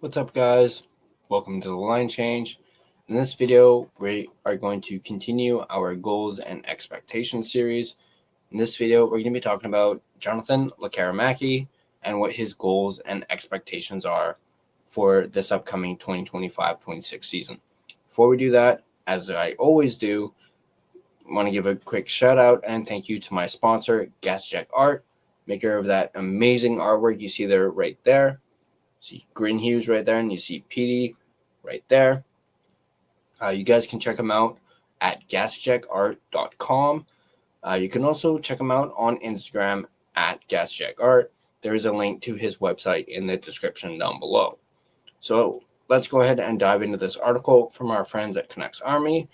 What's up, guys? Welcome to the Line Change. In this video, we are going to continue our goals and expectations series. In this video, we're going to be talking about Jonathan Lekkerimaki and what his goals and expectations are for this upcoming 2025-26 season. Before we do that, as I always do, I want to give a quick shout out and thank you to my sponsor, Gassy Jack Art, maker of that amazing artwork you see there right there. See Green Hughes right there, and you see PD right there. You guys can check them out at gassjacart.com. You can also check him out on Instagram at gassjackart. There is a link to his website in the description down below. So let's go ahead and dive into this article from our friends at Canucks Army,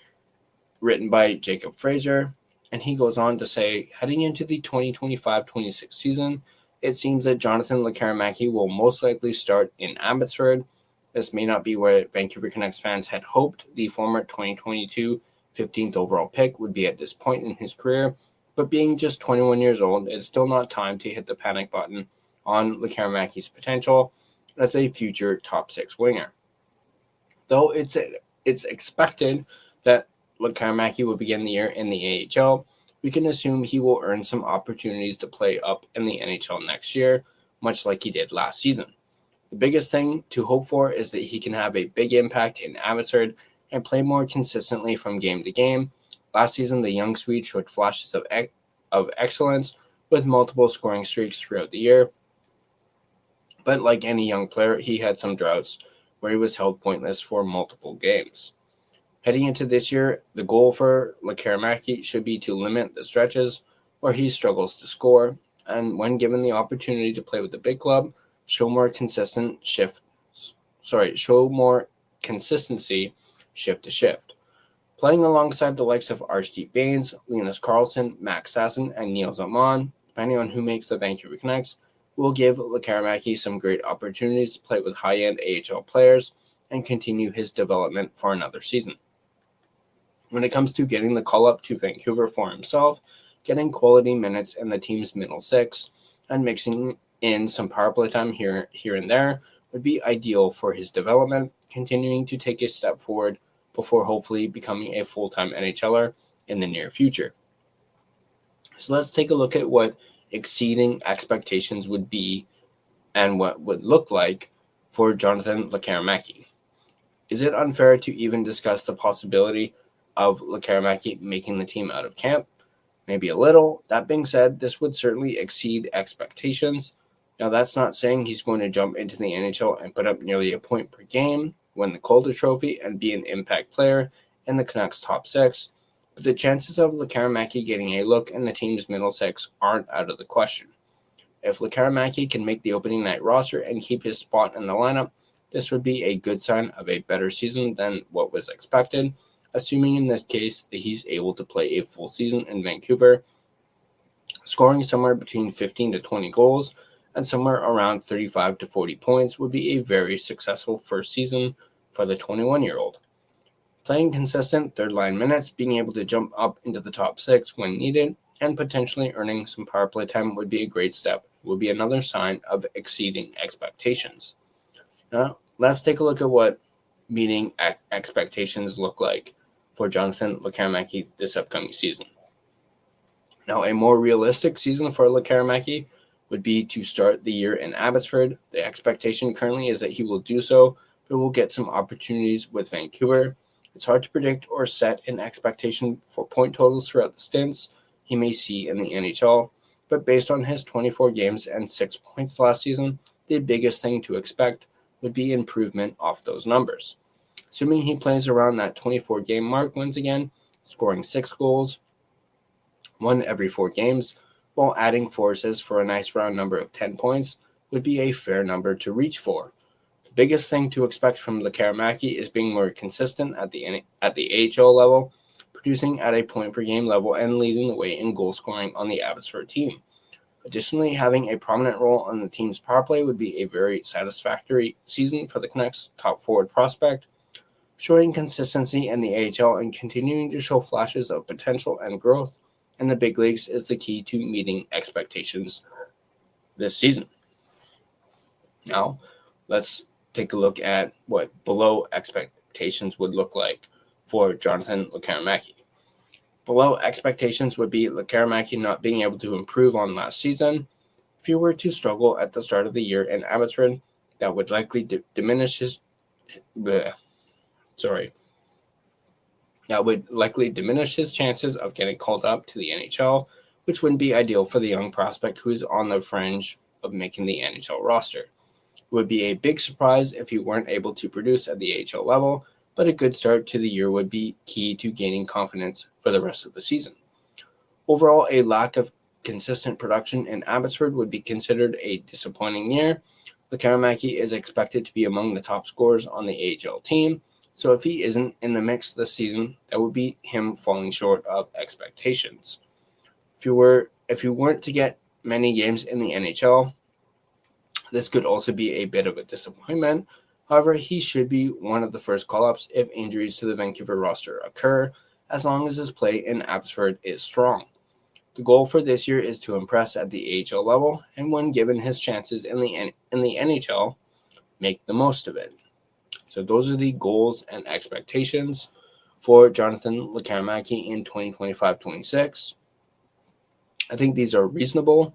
written by Jacob Fraser. And he goes on to say, heading into the 2025-26 season, it seems that Jonathan Lekkerimaki will most likely start in Abbotsford. This may not be where Vancouver Canucks fans had hoped the former 2022 15th overall pick would be at this point in his career, but being just 21 years old, it's still not time to hit the panic button on Lekkerimaki's potential as a future top six winger. Though it's expected that Lekkerimaki will begin the year in the AHL, we can assume he will earn some opportunities to play up in the NHL next year, much like he did last season. The biggest thing to hope for is that he can have a big impact in Abbotsford and play more consistently from game to game. Last season, the young Swede showed flashes of excellence with multiple scoring streaks throughout the year. But like any young player, he had some droughts where he was held pointless for multiple games. Heading into this year, the goal for Lekkerimaki should be to limit the stretches where he struggles to score, and when given the opportunity to play with the big club, show more consistency shift to shift. Playing alongside the likes of Archie Baines, Linus Karlsson, Max Sasson, and Neil Zaman, depending on who makes the Vancouver Canucks, will give Lekkerimaki some great opportunities to play with high-end AHL players and continue his development for another season. When it comes to getting the call-up to Vancouver for himself, getting quality minutes in the team's middle six, and mixing in some power play time here and there would be ideal for his development, continuing to take a step forward before hopefully becoming a full-time NHLer in the near future. So let's take a look at what exceeding expectations would be and what would look like for Jonathan Lekkerimaki. Is it unfair to even discuss the possibility of Lekkerimaki making the team out of camp? Maybe a little. That being said, this would certainly exceed expectations. Now, that's not saying he's going to jump into the NHL and put up nearly a point per game, win the Calder Trophy, and be an impact player in the Canucks' top six, but the chances of Lekkerimaki getting a look in the team's middle six aren't out of the question. If Lekkerimaki can make the opening night roster and keep his spot in the lineup, this would be a good sign of a better season than what was expected, assuming in this case that he's able to play a full season in Vancouver, scoring somewhere between 15 to 20 goals and somewhere around 35 to 40 points would be a very successful first season for the 21-year-old. Playing consistent third-line minutes, being able to jump up into the top six when needed, and potentially earning some power play time would be a great step. It would be another sign of exceeding expectations. Now, let's take a look at what meeting expectations look like for Jonathan Lekkerimaki this upcoming season. Now, a more realistic season for Lekkerimaki would be to start the year in Abbotsford. The expectation currently is that he will do so, but will get some opportunities with Vancouver. It's hard to predict or set an expectation for point totals throughout the stints he may see in the NHL, but based on his 24 games and 6 points last season, the biggest thing to expect would be improvement off those numbers. Assuming he plays around that 24-game mark once again, scoring 6 goals, 1 every 4 games, while adding forces for a nice round number of 10 points would be a fair number to reach for. The biggest thing to expect from Lekkerimaki is being more consistent at the AHL level, producing at a point-per-game level and leading the way in goal scoring on the Abbotsford team. Additionally, having a prominent role on the team's power play would be a very satisfactory season for the Canucks' top forward prospect, showing consistency in the AHL and continuing to show flashes of potential and growth in the big leagues is the key to meeting expectations this season. Now, let's take a look at what below expectations would look like for Jonathan Lekkerimaki. Below expectations would be Lekkerimaki not being able to improve on last season. If he were to struggle at the start of the year in Abbotsford, that would likely diminish his chances of getting called up to the NHL, which wouldn't be ideal for the young prospect who is on the fringe of making the NHL roster. It would be a big surprise if he weren't able to produce at the AHL level, but a good start to the year would be key to gaining confidence for the rest of the season. Overall, a lack of consistent production in Abbotsford would be considered a disappointing year. Lekkerimaki is expected to be among the top scorers on the AHL team, so if he isn't in the mix this season, that would be him falling short of expectations. If you weren't to get many games in the NHL, this could also be a bit of a disappointment. However, he should be one of the first call-ups if injuries to the Vancouver roster occur, as long as his play in Abbotsford is strong. The goal for this year is to impress at the AHL level, and when given his chances in the NHL, make the most of it. So those are the goals and expectations for Jonathan Lekkerimaki in 2025-26. I think these are reasonable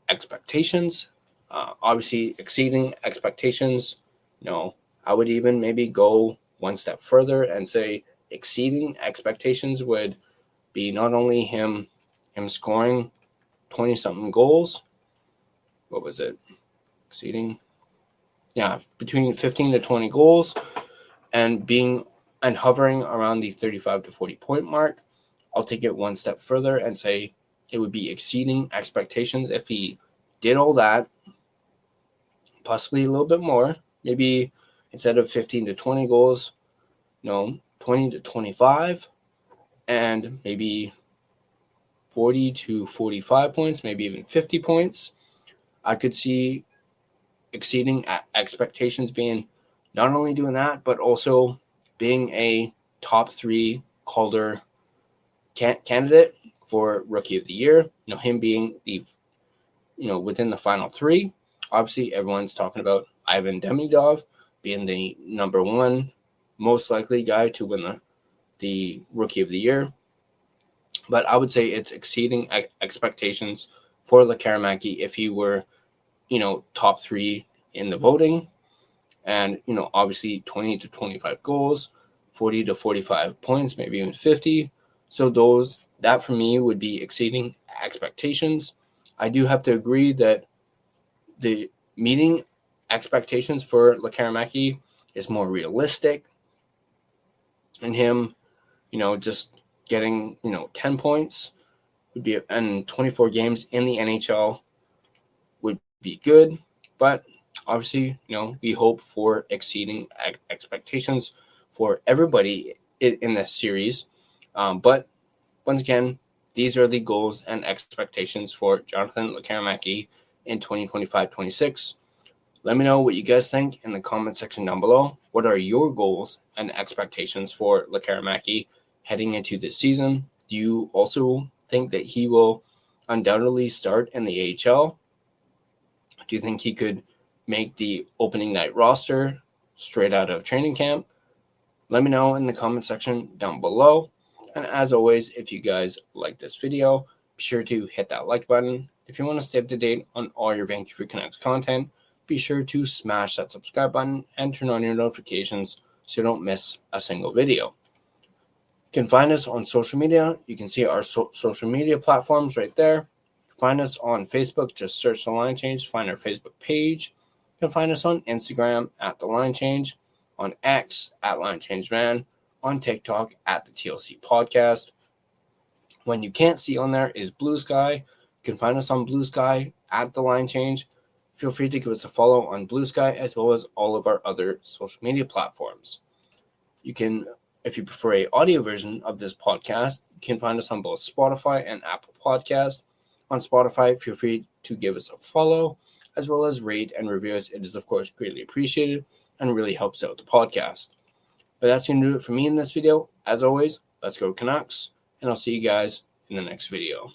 expectations. Obviously, exceeding expectations. I would even maybe go one step further and say exceeding expectations would be not only him scoring 20-something goals. What was it? Exceeding? Yeah, between 15 to 20 goals and hovering around the 35 to 40 point mark. I'll take it one step further and say it would be exceeding expectations if he did all that, possibly a little bit more. Maybe instead of 15 to 20 goals, 20 to 25, and maybe 40 to 45 points, maybe even 50 points. I could see exceeding expectations being not only doing that, but also being a top 3 Calder candidate for Rookie of the Year. Him being within the final 3. Obviously, everyone's talking about Ivan Demidov being the number 1 most likely guy to win the Rookie of the Year. But I would say it's exceeding expectations for Lekkerimaki if he were, top 3 in the voting. And, obviously 20 to 25 goals, 40 to 45 points, maybe even 50. So that for me would be exceeding expectations. I do have to agree that the meeting expectations for Lekkerimaki is more realistic. And him, just getting, 10 points would be, and 24 games in the NHL would be good. But obviously, we hope for exceeding expectations for everybody in this series. But once again, these are the goals and expectations for Jonathan Lekkerimaki in 2025-26. Let me know what you guys think in the comment section down below. What are your goals and expectations for Lekkerimaki heading into this season? Do you also think that he will undoubtedly start in the AHL? Do you think he could make the opening night roster straight out of training camp? Let me know in the comment section down below. And as always, if you guys like this video, be sure to hit that like button. If you want to stay up to date on all your Vancouver Canucks content, be sure to smash that subscribe button and turn on your notifications so you don't miss a single video. You can find us on social media. You can see our social media platforms right there. Find us on Facebook. Just search The Line Change. Find our Facebook page. You can find us on Instagram at The Line Change, on X at Line Change Van, on TikTok at the TLC Podcast. When you can't see on there is Blue Sky. You can find us on Blue Sky at The Line Change. Feel free to give us a follow on Blue Sky as well as all of our other social media platforms. You can, if you prefer an audio version of this podcast, you can find us on both Spotify and Apple Podcast. On Spotify, feel free to give us a follow as well as rate and review us. It is, of course, greatly appreciated and really helps out the podcast. But that's going to do it for me in this video. As always, let's go Canucks, and I'll see you guys in the next video.